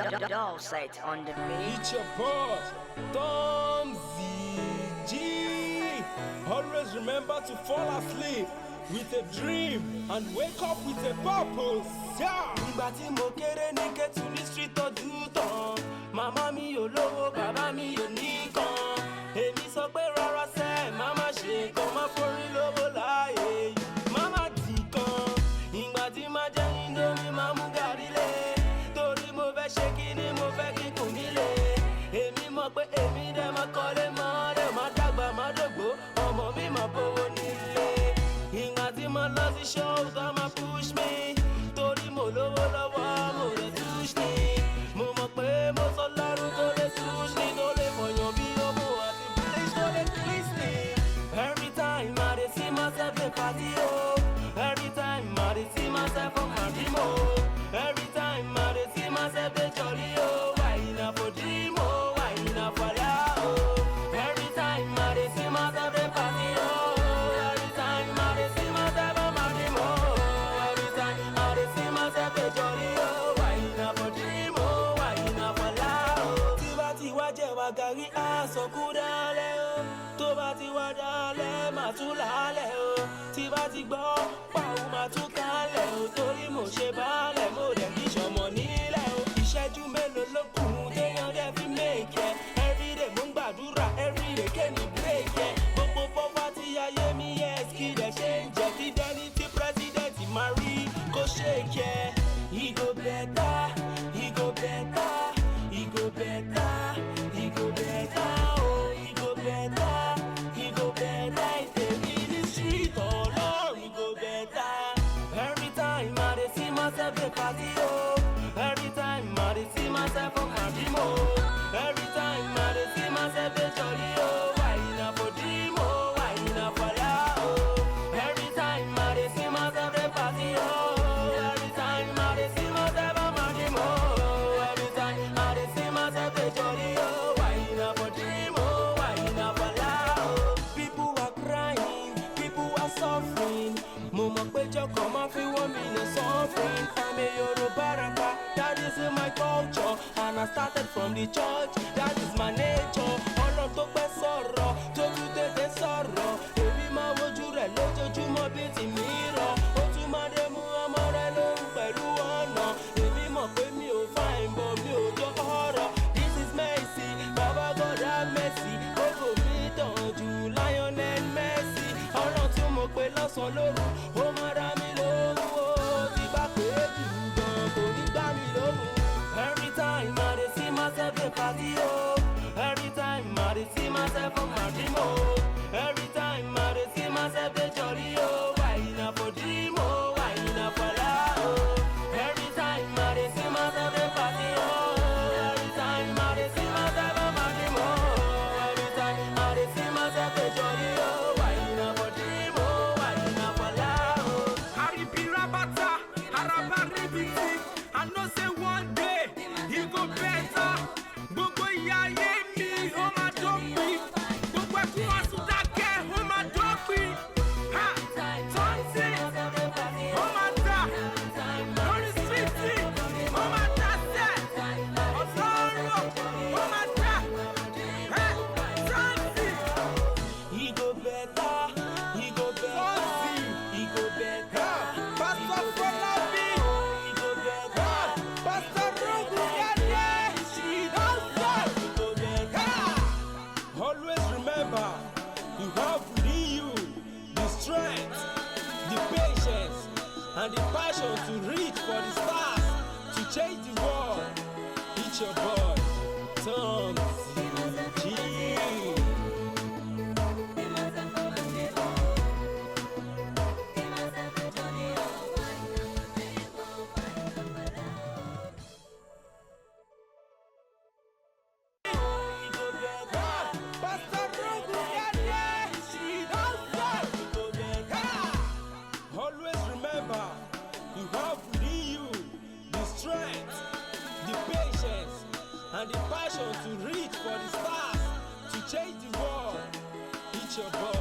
Doll set on the beat. It's your boss, Tom ZG. Always remember to fall asleep with a dream and wake up with a purpose. Yeah. Ìgbà tí mo kéré ní Kétu ní street tọ́jú tán. Màmá mi ò lówó, bàbá mi ò níkan. Èmi sọ pé rárá sẹ́, màmá ṣe nǹkan, má forí lówó láàyè. Màmá dì kan. Ìgbà tí má jẹ Indomie, má mú gàrí lé. Torí mo fẹ́ ṣe kíní, mo fẹ́ kíkùn mi lé. Èmi mọ̀ pé èmi dẹ̀ máa kọ́lé mọ́, dẹ̀ máa dàgbà, máa dògbó. Ọmọ mi máa bówó nílé. Ìgbà tí mo lọ sí show, tó máa push me. Torí mo lówó lọ́wọ́, mo lè touch me. Mo mọ̀ pé mo sọ lọ́rùn tó lè touch me. Tó lè fọyàn bí ọmọ àti bleach tó lè twist me. Every time I dey see myself in party, oh. Every time I dey see myself on my dream, oh. Every time I dey see myself dey jolly, oh. Why not for dream, oh? Why not for love, oh? Every time I dey see myself in party, oh. Every time I dey see myself on my dream, oh. Every time I dey see myself dey jolly, oh. Why not for dream, oh? Why not for love, oh? Tí bá ti wá jẹ́ wá gàrí, aṣọ kú dálẹ̀, oh. Tó bá ti wá dálẹ̀, màá tún lálẹ́, oh. Tí bá ti gbọ́ pàwọ́, màá tún kálẹ̀, oh. Torí mo ṣe bálẹ̀, mo dẹ̀ kí ṣọmọ nílẹ̀, oh. Ìṣẹ́jú mélòó ló kù téèyàn dẹ̀ fi make it. Everyday mo ń gbàdúrà, everyday kémi break it. Gbogbo poverty ayé mi yes kí dẹ̀ ṣe ń jẹ́ kí dẹ́ni tí president máa rí kó shake it. He go better, he go better, he go better, he go better, oh. He go better, he go better. If they in the street, oh Lord, he go better. Every time I dey see myself dey party, oh. Every time I dey see myself on my dream, oh. Every time I dey see myself dey jolly, oh. Why not for dream, oh? Why not for love, oh? Every time I dey see myself dey party, oh. Every time I dey see myself on my dream, oh. Every time I dey see myself dey jolly, oh. Why not for dream, oh? Why not for love, oh? People are crying, people are suffering. Mo mọ̀ pé jọkọ̀ máa fi wọ́n mi lè suffering. I'm a Yorùbá rapper, that is in my culture. And I started from the church, that is my nature. Ọ̀nà tó pẹ́ sọ̀rọ̀, tó tún tètè sọ̀rọ̀. Èmi máa wojú rẹ̀ lójoojúmọ́ bí ti mi rọ̀. Ó tún máa dé mú ọmọ rẹ̀ lóhùn pẹ̀lú ọ̀nà. Èmi mọ̀ pé mi ò fine but mi ò jọ ọ̀rọ̀. This is Messi, Baba God have mercy. Gbogbo mi tàn jù Lionel Messi. Ọ̀rọ̀ tí mo pè lọ́sàn-án lóru, ó máa dá mi lóhùn, ó ti bá pé jù gan kò ní gbá mi lóhùn. Every time I dey see myself dey party, oh. Every time I dey see myself on my dream, oh. Every time I dey see myself dey jolly, oh. Why not for dream, oh? Why not for love, oh? Every time I dey see myself dey party, oh. Every time I dey see myself on my dream, oh. Every time I dey see myself dey jolly, oh. Why not for dream, oh? Why not for love, oh? Aribi rabata, araba ribiti. I know say one day he go better. Gbogbo ìyà ayé mi, ó máa dópin. Gbogbo ẹkún àsùndákẹ́, ó máa dópin. Ha! Tọ́ntì, ó máa dà. Lórí síìtì, ó máa dà sẹ́. Ọ̀sọ́rọ̀, ó máa dà. Tọ́ntì. He go better, he go better, he go better. Pastor Folabi, He go better, Pastor Rogu Yade, he go better. always remember you have within you the strength, the patience, and the passion to reach for the stars, to change the world. It's your boy, Tom ZG. Pastor Rogu Yade, always remember you have within you the strength, the patience, and the passion to reach for the stars, to change the world. It's your boy.